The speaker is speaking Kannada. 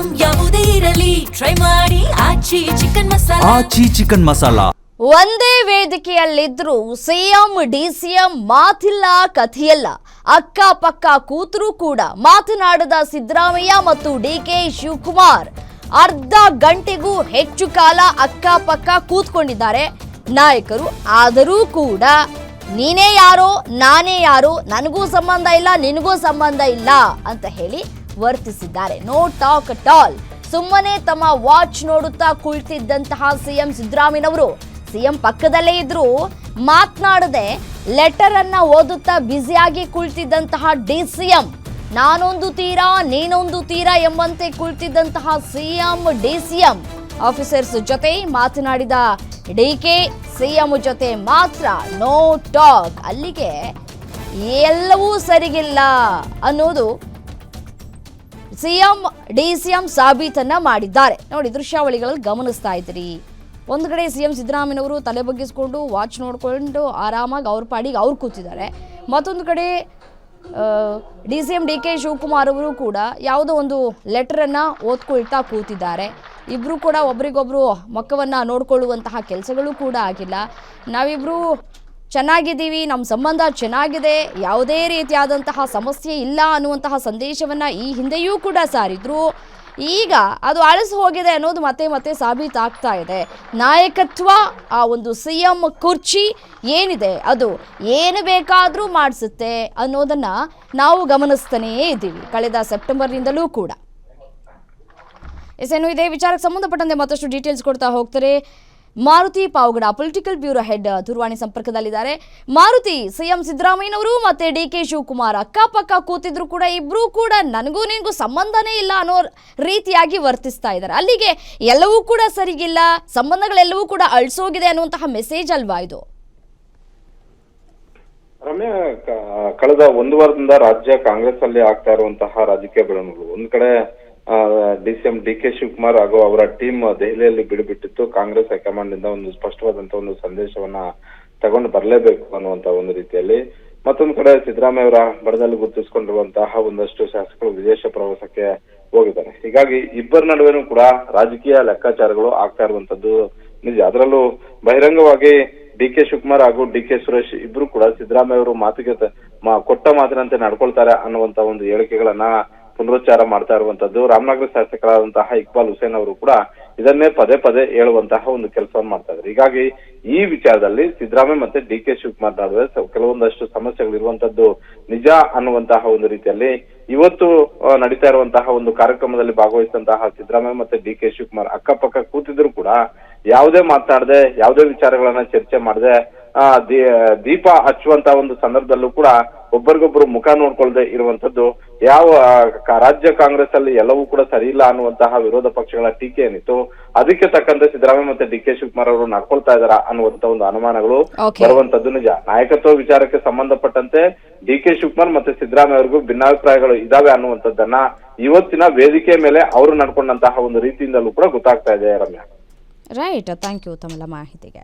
ಐಟಂ ಯಾವುದೇ ಇರಲಿ ಟ್ರೈ ಮಾಡಿ ಆಚಿ ಚಿಕನ್ ಮಸಾಲಾ. ಒಂದೇ ವೇದಿಕೆಯಲ್ಲಿದ್ರು ಸಿಎಂ ಡಿಸಿಎಂ ಮಾತಿಲ್ಲ ಕಥೆಯಲ್ಲ. ಅಕ್ಕಪಕ್ಕ ಕೂತರೂ ಕೂಡ ಮಾತನಾಡದ ಸಿದ್ದರಾಮಯ್ಯ ಮತ್ತು ಡಿಕೆ ಶಿವಕುಮಾರ್ ಅರ್ಧ ಗಂಟೆಗೂ ಹೆಚ್ಚು ಕಾಲ ಅಕ್ಕಪಕ್ಕ ಕೂತ್ಕೊಂಡಿದ್ದಾರೆ ನಾಯಕರು. ಆದರೂ ಕೂಡ ನೀನೇ ಯಾರೋ ನಾನೇ ಯಾರೋ, ನನಗೂ ಸಂಬಂಧ ಇಲ್ಲ ನಿನಗೂ ಸಂಬಂಧ ಇಲ್ಲ ಅಂತ ಹೇಳಿ ವರ್ತಿಸಿದ್ದಾರೆ. No talk at all. ಸುಮ್ಮನೆ ತಮ್ಮ ವಾಚ್ ನೋಡುತ್ತಾ ಕುಳಿತಿದ್ದಂತಹ ಸಿಎಂ ಸಿದ್ದರಾಮಯ್ಯನವರು ಸಿಎಂ ಪಕ್ಕದಲ್ಲೇ ಇದ್ರು ಮಾತನಾಡದೆ ಲೆಟರ್ ಅನ್ನ ಓದುತ್ತಾ ಬ್ಯುಸಿಯಾಗಿ ಕುಳಿತಿದ್ದಂತಹ ಡಿಸಿಎಂ, ನಾನೊಂದು ತೀರಾ ನೀನೊಂದು ತೀರಾ ಎಂಬಂತೆ ಕುಳಿತಿದ್ದಂತಹ ಸಿಎಂ ಡಿಸಿಎಂ ಆಫೀಸರ್ಸ್ ಜೊತೆ ಮಾತನಾಡಿದ ಡಿಕೆ, ಸಿಎಂ ಜೊತೆ ಮಾತ್ರ ನೋ ಟಾಕ್. ಅಲ್ಲಿಗೆ ಎಲ್ಲವೂ ಸರಿಗಿಲ್ಲ ಅನ್ನೋದು ಸಿಎಂ ಡಿಸಿಎಂ ಸಾಬೀತನ್ನ ಮಾಡಿದ್ದಾರೆ. ನೋಡಿ, ದೃಶ್ಯಾವಳಿಗಳಲ್ಲಿ ಗಮನಿಸ್ತಾ ಇದ್ರಿ. ಒಂದು ಕಡೆ ಸಿಎಂ ಸಿದ್ದರಾಮಯ್ಯನವರು ತಲೆ ಬಗ್ಗಿಸ್ಕೊಂಡು ವಾಚ್ ನೋಡಿಕೊಂಡು ಆರಾಮಾಗಿ ಅವ್ರ ಪಾಡಿಗೆ ಅವ್ರು ಕೂತಿದ್ದಾರೆ. ಮತ್ತೊಂದು ಕಡೆ ಡಿಸಿಎಂ ಡಿಕೆ ಶಿವಕುಮಾರ್ ಅವರು ಕೂಡ ಯಾವುದೋ ಒಂದು ಲೆಟರನ್ನು ಓದ್ಕೊಳ್ತಾ ಕೂತಿದ್ದಾರೆ. ಇಬ್ಬರು ಕೂಡ ಒಬ್ರಿಗೊಬ್ರು ಮುಖವನ್ನು ನೋಡಿಕೊಳ್ಳುವಂತಹ ಕೆಲಸಗಳು ಕೂಡ ಆಗಿಲ್ಲ. ನಾವಿಬ್ಬರು ಚೆನ್ನಾಗಿದ್ದೀವಿ, ನಮ್ಮ ಸಂಬಂಧ ಚೆನ್ನಾಗಿದೆ, ಯಾವುದೇ ರೀತಿಯಾದಂತಹ ಸಮಸ್ಯೆ ಇಲ್ಲ ಅನ್ನುವಂತಹ ಸಂದೇಶವನ್ನು ಈ ಹಿಂದೆಯೂ ಕೂಡ ಸಾರಿದ್ರು. ಈಗ ಅದು ಅಳಿಸಿ ಹೋಗಿದೆ ಅನ್ನೋದು ಮತ್ತೆ ಮತ್ತೆ ಸಾಬೀತಾಗ್ತಾ ಇದೆ. ನಾಯಕತ್ವ, ಆ ಒಂದು ಸಿಎಂ ಕುರ್ಚಿ ಏನಿದೆ ಅದು ಏನು ಬೇಕಾದರೂ ಮಾಡಿಸುತ್ತೆ ಅನ್ನೋದನ್ನು ನಾವು ಗಮನಿಸ್ತಾನೇ ಇದ್ದೀವಿ ಕಳೆದ ಸೆಪ್ಟೆಂಬರ್ನಿಂದಲೂ ಕೂಡ. ಇನ್ನು ಇದೇ ವಿಚಾರಕ್ಕೆ ಸಂಬಂಧಪಟ್ಟಂತೆ ಮತ್ತಷ್ಟು ಡೀಟೇಲ್ಸ್ ಕೊಡ್ತಾ ಹೋಗ್ತಾರೆ Maruti Pavagada, political bureau head ದೂರವಾಣಿ ಸಂಪರ್ಕದಲ್ಲಿದ್ದಾರೆ. ಮಾರುತಿ, ಸಿಎಂ ಸಿದ್ದರಾಮಯ್ಯನವರು ಮತ್ತೆ ಡಿಕೆ ಶಿವಕುಮಾರ್ ಅಕ್ಕಪಕ್ಕ ಕೂತಿದ್ರು ಕೂಡ ಇಬ್ರು ಕೂಡ ನನಗೂ ನಿನಗೂ ಸಂಬಂಧನೇ ಇಲ್ಲ ಅನ್ನೋ ರೀತಿಯಾಗಿ ವರ್ತಿಸ್ತಾ ಇದ್ದಾರೆ. ಅಲ್ಲಿಗೆ ಎಲ್ಲವೂ ಕೂಡ ಸರಿಗಿಲ್ಲ, ಸಂಬಂಧಗಳೆಲ್ಲವೂ ಕೂಡ ಅಳಿಸೋಗಿದೆ ಅನ್ನುವಂತಹ ಮೆಸೇಜ್ ಅಲ್ವಾ ಇದು? ರಮ್ಯಾ, ಕಳೆದ ಒಂದು ವಾರದಿಂದ ರಾಜ್ಯ ಕಾಂಗ್ರೆಸ್ ಅಲ್ಲಿ ಆಗ್ತಾ ಇರುವಂತಹ ರಾಜಕೀಯ ಬೆಳವಣಿಗೆಗಳು, ಒಂದ್ ಕಡೆ ಡಿಸಿಎಂ ಡಿಕೆ ಶಿವಕುಮಾರ್ ಹಾಗೂ ಅವರ ಟೀಮ್ ದೆಹಲಿಯಲ್ಲಿ ಬಿಡುಬಿಟ್ಟಿತ್ತು. ಕಾಂಗ್ರೆಸ್ ಹೈಕಮಾಂಡ್ ಇಂದ ಒಂದು ಸ್ಪಷ್ಟವಾದಂತಹ ಒಂದು ಸಂದೇಶವನ್ನ ತಗೊಂಡು ಬರಲೇಬೇಕು ಅನ್ನುವಂತ ಒಂದು ರೀತಿಯಲ್ಲಿ. ಮತ್ತೊಂದು ಕಡೆ ಸಿದ್ದರಾಮಯ್ಯ ಅವರ ಬಡದಲ್ಲಿ ಗುರುತಿಸಿಕೊಂಡಿರುವಂತಹ ಒಂದಷ್ಟು ಶಾಸಕರು ವಿದೇಶ ಪ್ರವಾಸಕ್ಕೆ ಹೋಗಿದ್ದಾರೆ. ಹೀಗಾಗಿ ಇಬ್ಬರ ನಡುವೆನೂ ಕೂಡ ರಾಜಕೀಯ ಲೆಕ್ಕಾಚಾರಗಳು ಆಗ್ತಾ ಇರುವಂತದ್ದು ನಿಜ. ಅದರಲ್ಲೂ ಬಹಿರಂಗವಾಗಿ ಡಿಕೆ ಶಿವಕುಮಾರ್ ಹಾಗೂ ಡಿಕೆ ಸುರೇಶ್ ಇಬ್ರು ಕೂಡ ಸಿದ್ದರಾಮಯ್ಯ ಅವರು ಮಾತಿಗೆ ಕೊಟ್ಟ ಮಾತಿನಂತೆ ನಡ್ಕೊಳ್ತಾರೆ ಅನ್ನುವಂತ ಒಂದು ಹೇಳಿಕೆಗಳನ್ನ ಪುನರುಚ್ಚಾರ ಮಾಡ್ತಾ ಇರುವಂತದ್ದು. ರಾಮನಗರ ಶಾಸಕರಾದಂತಹ ಇಕ್ಬಾಲ್ ಹುಸೇನ್ ಅವರು ಕೂಡ ಇದನ್ನೇ ಪದೇ ಪದೇ ಹೇಳುವಂತಹ ಒಂದು ಕೆಲಸವನ್ನು ಮಾಡ್ತಾ ಇದ್ದಾರೆ. ಹೀಗಾಗಿ ಈ ವಿಚಾರದಲ್ಲಿ ಸಿದ್ದರಾಮಯ್ಯ ಮತ್ತೆ ಡಿಕೆ ಶಿವಕುಮಾರ್ ನಡುವೆ ಕೆಲವೊಂದಷ್ಟು ಸಮಸ್ಯೆಗಳಿರುವಂತದ್ದು ನಿಜ ಅನ್ನುವಂತಹ ಒಂದು ರೀತಿಯಲ್ಲಿ ಇವತ್ತು ನಡೀತಾ ಇರುವಂತಹ ಒಂದು ಕಾರ್ಯಕ್ರಮದಲ್ಲಿ ಭಾಗವಹಿಸಿದಂತಹ ಸಿದ್ದರಾಮಯ್ಯ ಮತ್ತೆ ಡಿಕೆ ಶಿವಕುಮಾರ್ ಅಕ್ಕಪಕ್ಕ ಕೂತಿದ್ರು ಕೂಡ ಯಾವುದೇ ಮಾತನಾಡದೆ, ಯಾವುದೇ ವಿಚಾರಗಳನ್ನ ಚರ್ಚೆ ಮಾಡದೆ ದೀಪ ಹಚ್ಚುವಂತ ಒಂದು ಸಂದರ್ಭದಲ್ಲೂ ಕೂಡ ಒಬ್ಬರಿಗೊಬ್ಬರು ಮುಖ ನೋಡ್ಕೊಳ್ದೆ ಇರುವಂತದ್ದು ಯಾವ ರಾಜ್ಯ ಕಾಂಗ್ರೆಸ್ ಅಲ್ಲಿ ಎಲ್ಲವೂ ಕೂಡ ಸರಿ ಇಲ್ಲ ಅನ್ನುವಂತಹ ವಿರೋಧ ಪಕ್ಷಗಳ ಟೀಕೆ ಏನಿತ್ತು, ಅದಕ್ಕೆ ತಕ್ಕಂತೆ ಸಿದ್ದರಾಮಯ್ಯ ಮತ್ತೆ ಡಿಕೆ ಶಿವಕುಮಾರ್ ಅವರು ನಡ್ಕೊಳ್ತಾ ಇದಾರ ಅನ್ನುವಂತ ಒಂದು ಅನುಮಾನಗಳು ಬರುವಂತದ್ದು ನಿಜ. ನಾಯಕತ್ವ ವಿಚಾರಕ್ಕೆ ಸಂಬಂಧಪಟ್ಟಂತೆ ಡಿಕೆ ಶಿವಕುಮಾರ್ ಮತ್ತೆ ಸಿದ್ದರಾಮಯ್ಯ ಅವರಿಗೂ ಭಿನ್ನಾಭಿಪ್ರಾಯಗಳು ಇದಾವೆ ಅನ್ನುವಂಥದ್ದನ್ನ ಇವತ್ತಿನ ವೇದಿಕೆ ಮೇಲೆ ಅವರು ನಡ್ಕೊಂಡಂತಹ ಒಂದು ರೀತಿಯಿಂದಲೂ ಕೂಡ ಗೊತ್ತಾಗ್ತಾ ಇದೆ. ರಮ್ಯಾ, ರೈಟ್, ಥ್ಯಾಂಕ್ ಯು ತಮ್ಮೆಲ್ಲ ಮಾಹಿತಿಗೆ.